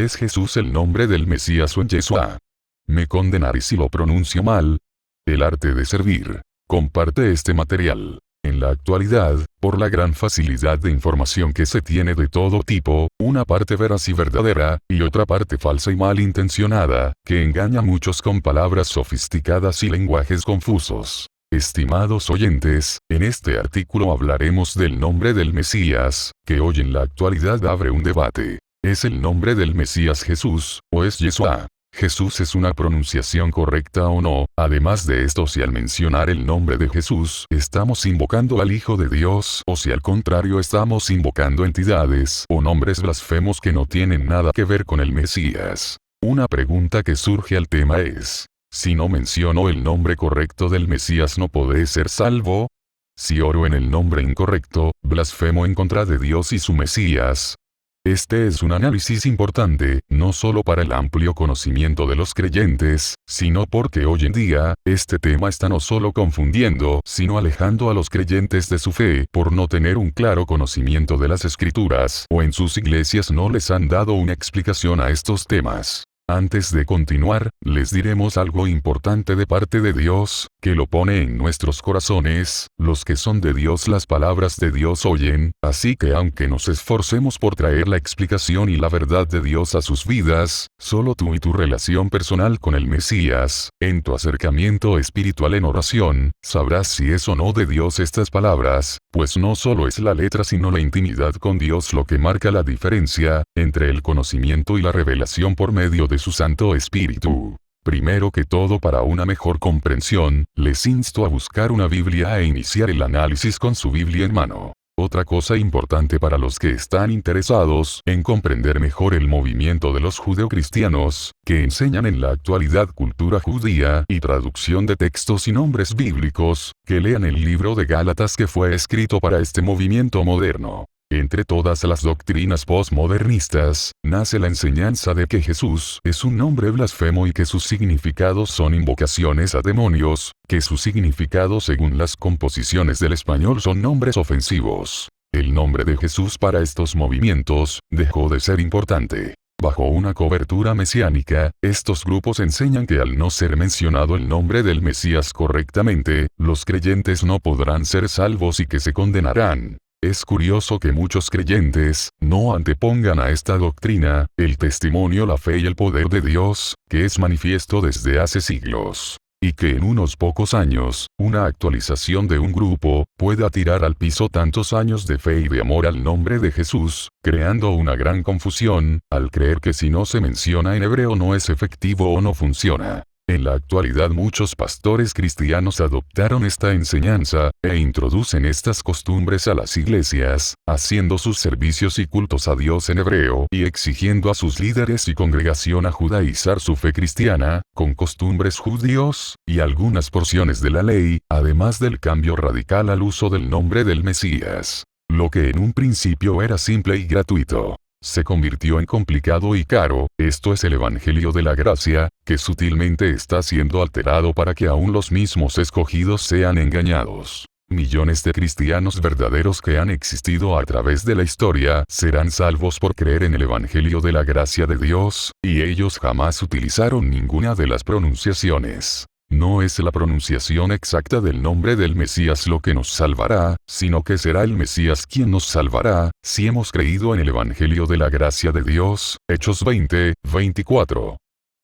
¿Es Jesús el nombre del Mesías o en Yeshua? Me condenaré si lo pronuncio mal. El arte de servir. Comparte este material. En la actualidad, por la gran facilidad de información que se tiene de todo tipo, una parte veraz y verdadera, y otra parte falsa y malintencionada, que engaña a muchos con palabras sofisticadas y lenguajes confusos. Estimados oyentes, en este artículo hablaremos del nombre del Mesías, que hoy en la actualidad abre un debate. ¿Es el nombre del Mesías Jesús, o es Yeshua? ¿Jesús es una pronunciación correcta o no? Además de esto, si al mencionar el nombre de Jesús estamos invocando al Hijo de Dios, o si al contrario estamos invocando entidades o nombres blasfemos que no tienen nada que ver con el Mesías. Una pregunta que surge al tema es: si no menciono el nombre correcto del Mesías, ¿no podré ser salvo? Si oro en el nombre incorrecto, blasfemo en contra de Dios y su Mesías. Este es un análisis importante, no solo para el amplio conocimiento de los creyentes, sino porque hoy en día, este tema está no solo confundiendo, sino alejando a los creyentes de su fe, por no tener un claro conocimiento de las Escrituras, o en sus iglesias no les han dado una explicación a estos temas. Antes de continuar, les diremos algo importante de parte de Dios, que lo pone en nuestros corazones. Los que son de Dios, las palabras de Dios oyen, así que aunque nos esforcemos por traer la explicación y la verdad de Dios a sus vidas, solo tú y tu relación personal con el Mesías, en tu acercamiento espiritual en oración, sabrás si es o no de Dios estas palabras, pues no solo es la letra sino la intimidad con Dios lo que marca la diferencia entre el conocimiento y la revelación por medio de su Santo Espíritu. Primero que todo, para una mejor comprensión, les insto a buscar una Biblia e iniciar el análisis con su Biblia en mano. Otra cosa importante para los que están interesados en comprender mejor el movimiento de los judeocristianos, que enseñan en la actualidad cultura judía y traducción de textos y nombres bíblicos, que lean el libro de Gálatas que fue escrito para este movimiento moderno. Entre todas las doctrinas postmodernistas, nace la enseñanza de que Jesús es un nombre blasfemo y que sus significados son invocaciones a demonios, que su significado según las composiciones del español son nombres ofensivos. El nombre de Jesús para estos movimientos dejó de ser importante. Bajo una cobertura mesiánica, estos grupos enseñan que al no ser mencionado el nombre del Mesías correctamente, los creyentes no podrán ser salvos y que se condenarán. Es curioso que muchos creyentes no antepongan a esta doctrina el testimonio, la fe y el poder de Dios, que es manifiesto desde hace siglos. Y que en unos pocos años, una actualización de un grupo pueda tirar al piso tantos años de fe y de amor al nombre de Jesús, creando una gran confusión, al creer que si no se menciona en hebreo no es efectivo o no funciona. En la actualidad muchos pastores cristianos adoptaron esta enseñanza, e introducen estas costumbres a las iglesias, haciendo sus servicios y cultos a Dios en hebreo y exigiendo a sus líderes y congregación a judaizar su fe cristiana, con costumbres judíos, y algunas porciones de la ley, además del cambio radical al uso del nombre del Mesías. Lo que en un principio era simple y gratuito, se convirtió en complicado y caro. Esto es el Evangelio de la Gracia, que sutilmente está siendo alterado para que aún los mismos escogidos sean engañados. Millones de cristianos verdaderos que han existido a través de la historia serán salvos por creer en el Evangelio de la Gracia de Dios, y ellos jamás utilizaron ninguna de las pronunciaciones. No es la pronunciación exacta del nombre del Mesías lo que nos salvará, sino que será el Mesías quien nos salvará, si hemos creído en el Evangelio de la Gracia de Dios. Hechos 20:24.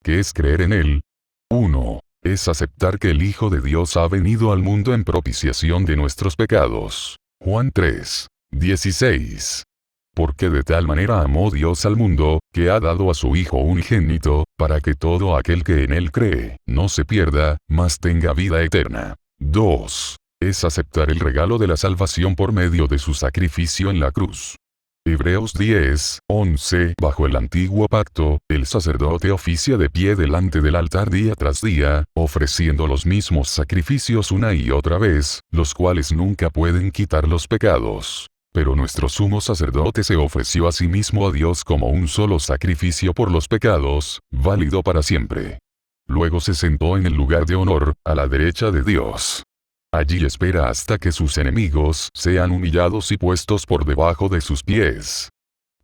¿Qué es creer en él? 1. Es aceptar que el Hijo de Dios ha venido al mundo en propiciación de nuestros pecados. Juan 3:16. Porque de tal manera amó Dios al mundo, que ha dado a su Hijo unigénito, para que todo aquel que en él cree, no se pierda, mas tenga vida eterna. 2. Es aceptar el regalo de la salvación por medio de su sacrificio en la cruz. Hebreos 10:11. Bajo el antiguo pacto, el sacerdote oficia de pie delante del altar día tras día, ofreciendo los mismos sacrificios una y otra vez, los cuales nunca pueden quitar los pecados. Pero nuestro sumo sacerdote se ofreció a sí mismo a Dios como un solo sacrificio por los pecados, válido para siempre. Luego se sentó en el lugar de honor, a la derecha de Dios. Allí espera hasta que sus enemigos sean humillados y puestos por debajo de sus pies.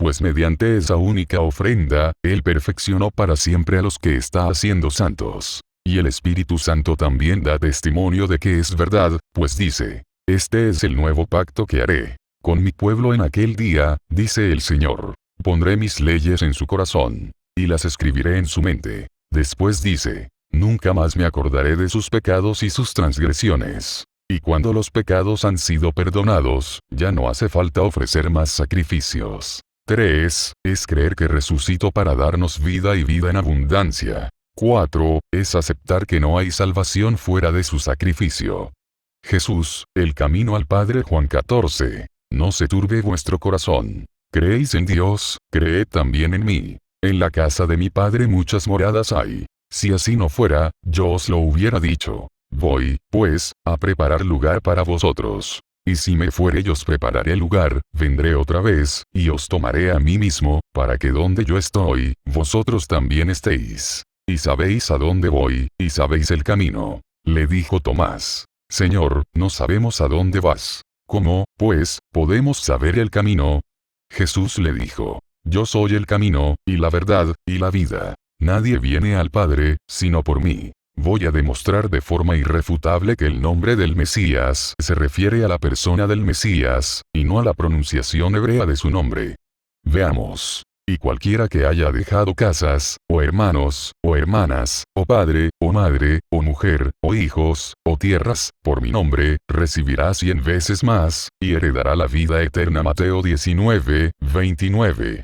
pues mediante esa única ofrenda, Él perfeccionó para siempre a los que está haciendo santos. Y el Espíritu Santo también da testimonio de que es verdad, pues dice, este es el nuevo pacto que haré con mi pueblo en aquel día, dice el Señor. Pondré mis leyes en su corazón, y las escribiré en su mente. Después dice, nunca más me acordaré de sus pecados y sus transgresiones. Y cuando los pecados han sido perdonados, ya no hace falta ofrecer más sacrificios. 3. Es creer que resucitó para darnos vida y vida en abundancia. 4. Es aceptar que no hay salvación fuera de su sacrificio. Jesús, el camino al Padre. Juan 14. No se turbe vuestro corazón. ¿Creéis en Dios? Creed también en mí. En la casa de mi Padre muchas moradas hay. Si así no fuera, yo os lo hubiera dicho. Voy, pues, a preparar lugar para vosotros. Y si me fuere y os prepararé lugar, vendré otra vez, y os tomaré a mí mismo, para que donde yo estoy, vosotros también estéis. Y sabéis a dónde voy, y sabéis el camino. Le dijo Tomás. Señor, no sabemos a dónde vas. ¿Cómo, pues, podemos saber el camino? Jesús le dijo. Yo soy el camino, y la verdad, y la vida. Nadie viene al Padre, sino por mí. Voy a demostrar de forma irrefutable que el nombre del Mesías se refiere a la persona del Mesías, y no a la pronunciación hebrea de su nombre. Veamos. Y cualquiera que haya dejado casas, o hermanos, o hermanas, o padre, o madre, o mujer, o hijos, o tierras, por mi nombre, recibirá 100 veces más, y heredará la vida eterna. Mateo 19, 29.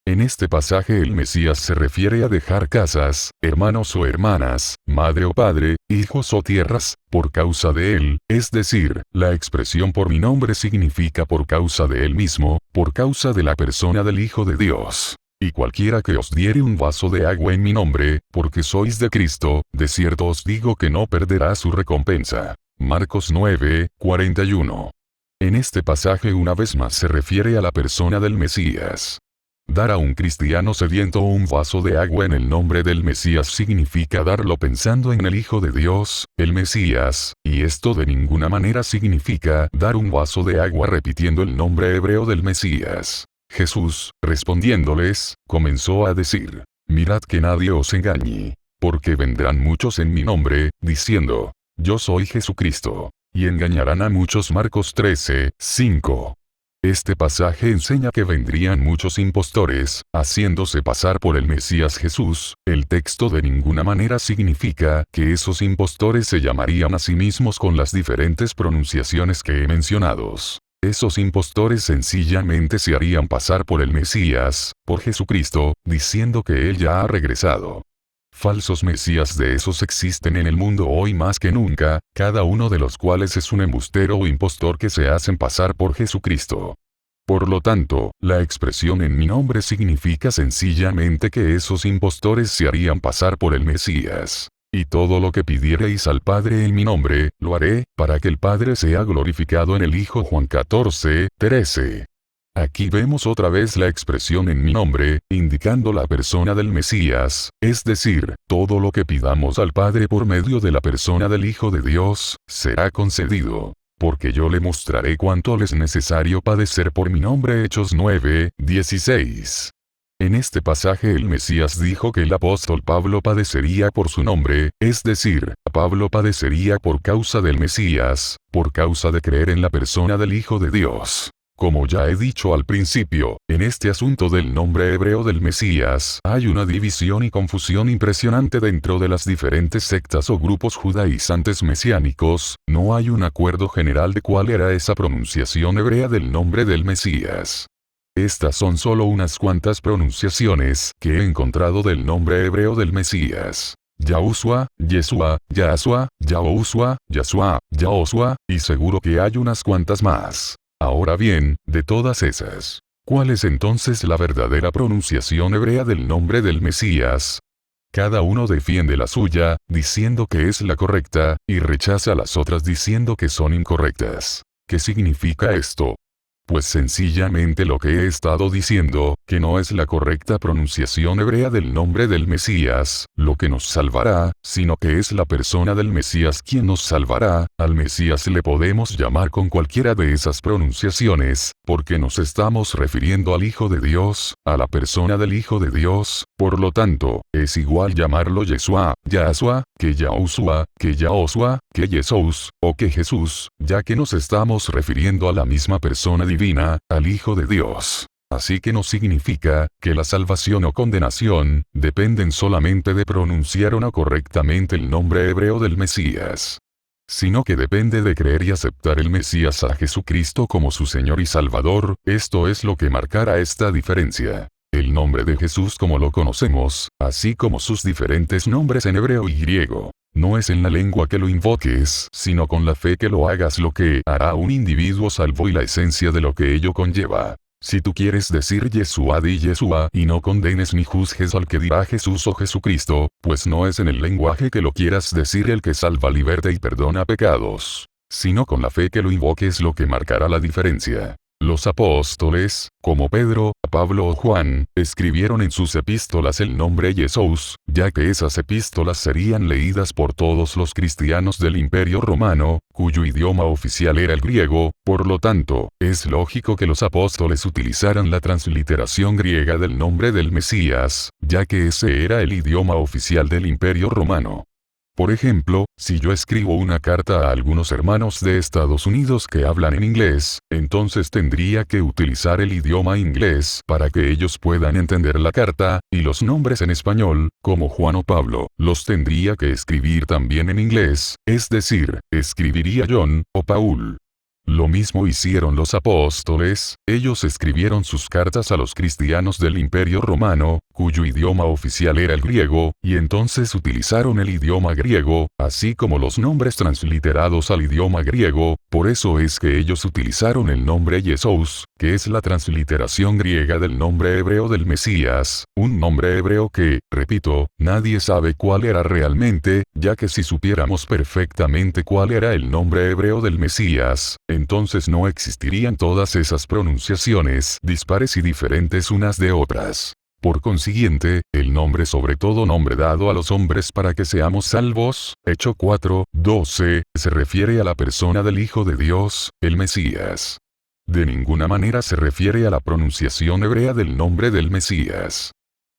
En este pasaje el Mesías se refiere a dejar casas, hermanos o hermanas, madre o padre, hijos o tierras, por causa de él, es decir, la expresión por mi nombre significa por causa de él mismo, por causa de la persona del Hijo de Dios. Y cualquiera que os diere un vaso de agua en mi nombre, porque sois de Cristo, de cierto os digo que no perderá su recompensa. Marcos 9, 41. En este pasaje una vez más se refiere a la persona del Mesías. Dar a un cristiano sediento un vaso de agua en el nombre del Mesías significa darlo pensando en el Hijo de Dios, el Mesías, y esto de ninguna manera significa dar un vaso de agua repitiendo el nombre hebreo del Mesías. Jesús, respondiéndoles, comenzó a decir, mirad que nadie os engañe, porque vendrán muchos en mi nombre, diciendo, yo soy Jesucristo, y engañarán a muchos. Marcos 13, 5. Este pasaje enseña que vendrían muchos impostores, haciéndose pasar por el Mesías Jesús. El texto de ninguna manera significa que esos impostores se llamarían a sí mismos con las diferentes pronunciaciones que he mencionado. Esos impostores sencillamente se harían pasar por el Mesías, por Jesucristo, diciendo que Él ya ha regresado. Falsos mesías de esos existen en el mundo hoy más que nunca, cada uno de los cuales es un embustero o impostor que se hacen pasar por Jesucristo. Por lo tanto, la expresión en mi nombre significa sencillamente que esos impostores se harían pasar por el Mesías. Y todo lo que pidiereis al Padre en mi nombre, lo haré, para que el Padre sea glorificado en el Hijo. Juan 14, 13. Aquí vemos otra vez la expresión en mi nombre, indicando la persona del Mesías, es decir, todo lo que pidamos al Padre por medio de la persona del Hijo de Dios, será concedido. Porque yo le mostraré cuánto le es necesario padecer por mi nombre. Hechos 9, 16. En este pasaje el Mesías dijo que el apóstol Pablo padecería por su nombre, es decir, Pablo padecería por causa del Mesías, por causa de creer en la persona del Hijo de Dios. Como ya he dicho al principio, en este asunto del nombre hebreo del Mesías hay una división y confusión impresionante dentro de las diferentes sectas o grupos judaizantes mesiánicos. No hay un acuerdo general de cuál era esa pronunciación hebrea del nombre del Mesías. Estas son solo unas cuantas pronunciaciones que he encontrado del nombre hebreo del Mesías. Yahushua, Yeshua, Yahshua, Yahoshua, Yahshua, Yahoshua, y seguro que hay unas cuantas más. Ahora bien, de todas esas, ¿cuál es entonces la verdadera pronunciación hebrea del nombre del Mesías? Cada uno defiende la suya, diciendo que es la correcta, y rechaza las otras diciendo que son incorrectas. ¿Qué significa esto? Pues sencillamente lo que he estado diciendo, que no es la correcta pronunciación hebrea del nombre del Mesías, lo que nos salvará, sino que es la persona del Mesías quien nos salvará. Al Mesías le podemos llamar con cualquiera de esas pronunciaciones, porque nos estamos refiriendo al Hijo de Dios, a la persona del Hijo de Dios. Por lo tanto, es igual llamarlo Yeshua, Yahshua, que Yahushua, que Yahosua, que Jesús, o que Jesús, ya que nos estamos refiriendo a la misma persona divina, al Hijo de Dios. Así que no significa que la salvación o condenación dependen solamente de pronunciar o no correctamente el nombre hebreo del Mesías, sino que depende de creer y aceptar el Mesías a Jesucristo como su Señor y Salvador. Esto es lo que marcará esta diferencia. El nombre de Jesús como lo conocemos, así como sus diferentes nombres en hebreo y griego, no es en la lengua que lo invoques, sino con la fe que lo hagas, lo que hará a un individuo salvo y la esencia de lo que ello conlleva. Si tú quieres decir Yeshua, di Yeshua y no condenes ni juzgues al que dirá Jesús o Jesucristo, pues no es en el lenguaje que lo quieras decir el que salva, liberta y perdona pecados, sino con la fe que lo invoques lo que marcará la diferencia. Los apóstoles, como Pedro, Pablo o Juan, escribieron en sus epístolas el nombre Jesús, ya que esas epístolas serían leídas por todos los cristianos del Imperio Romano, cuyo idioma oficial era el griego. Por lo tanto, es lógico que los apóstoles utilizaran la transliteración griega del nombre del Mesías, ya que ese era el idioma oficial del Imperio Romano. Por ejemplo, si yo escribo una carta a algunos hermanos de Estados Unidos que hablan en inglés, entonces tendría que utilizar el idioma inglés para que ellos puedan entender la carta, y los nombres en español, como Juan o Pablo, los tendría que escribir también en inglés, es decir, escribiría John o Paul. Lo mismo hicieron los apóstoles. Ellos escribieron sus cartas a los cristianos del Imperio Romano, cuyo idioma oficial era el griego, y entonces utilizaron el idioma griego, así como los nombres transliterados al idioma griego. Por eso es que ellos utilizaron el nombre Jesús, que es la transliteración griega del nombre hebreo del Mesías, un nombre hebreo que, repito, nadie sabe cuál era realmente, ya que si supiéramos perfectamente cuál era el nombre hebreo del Mesías, entonces no existirían todas esas pronunciaciones dispares y diferentes unas de otras. Por consiguiente, el nombre, sobre todo nombre dado a los hombres para que seamos salvos, Hecho 4:12, se refiere a la persona del Hijo de Dios, el Mesías. De ninguna manera se refiere a la pronunciación hebrea del nombre del Mesías.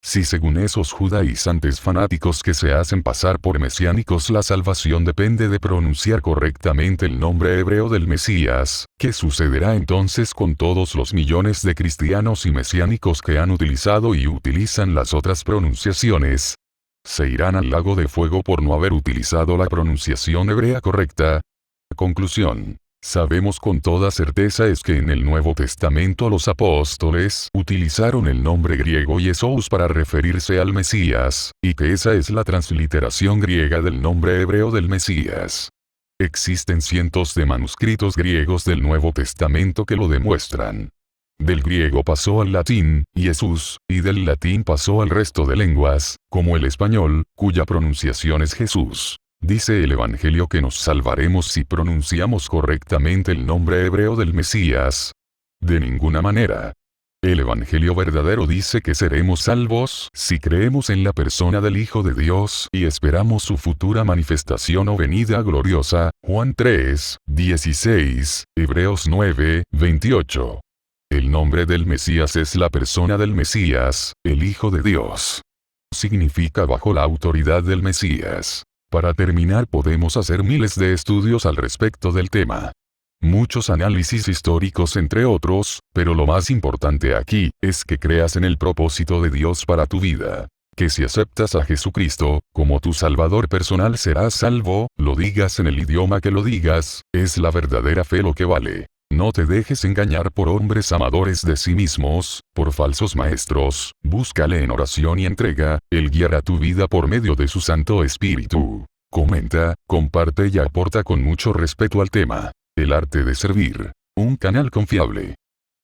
Si según esos judaizantes fanáticos que se hacen pasar por mesiánicos la salvación depende de pronunciar correctamente el nombre hebreo del Mesías, ¿qué sucederá entonces con todos los millones de cristianos y mesiánicos que han utilizado y utilizan las otras pronunciaciones? Se irán al lago de fuego por no haber utilizado la pronunciación hebrea correcta. Conclusión. Sabemos con toda certeza es que en el Nuevo Testamento los apóstoles utilizaron el nombre griego Jesús para referirse al Mesías, y que esa es la transliteración griega del nombre hebreo del Mesías. Existen cientos de manuscritos griegos del Nuevo Testamento que lo demuestran. Del griego pasó al latín, Jesús, y del latín pasó al resto de lenguas, como el español, cuya pronunciación es Jesús. Dice el Evangelio que nos salvaremos si pronunciamos correctamente el nombre hebreo del Mesías. De ninguna manera. El Evangelio verdadero dice que seremos salvos si creemos en la persona del Hijo de Dios y esperamos su futura manifestación o venida gloriosa. Juan 3:16, Hebreos 9:28. El nombre del Mesías es la persona del Mesías, el Hijo de Dios. Significa bajo la autoridad del Mesías. Para terminar, podemos hacer miles de estudios al respecto del tema. Muchos análisis históricos entre otros, pero lo más importante aquí es que creas en el propósito de Dios para tu vida. Que si aceptas a Jesucristo como tu Salvador personal serás salvo, lo digas en el idioma que lo digas, es la verdadera fe lo que vale. No te dejes engañar por hombres amadores de sí mismos, por falsos maestros. Búscale en oración y entrega, Él guiará tu vida por medio de su Santo Espíritu. Comenta, comparte y aporta con mucho respeto al tema. El arte de servir. Un canal confiable.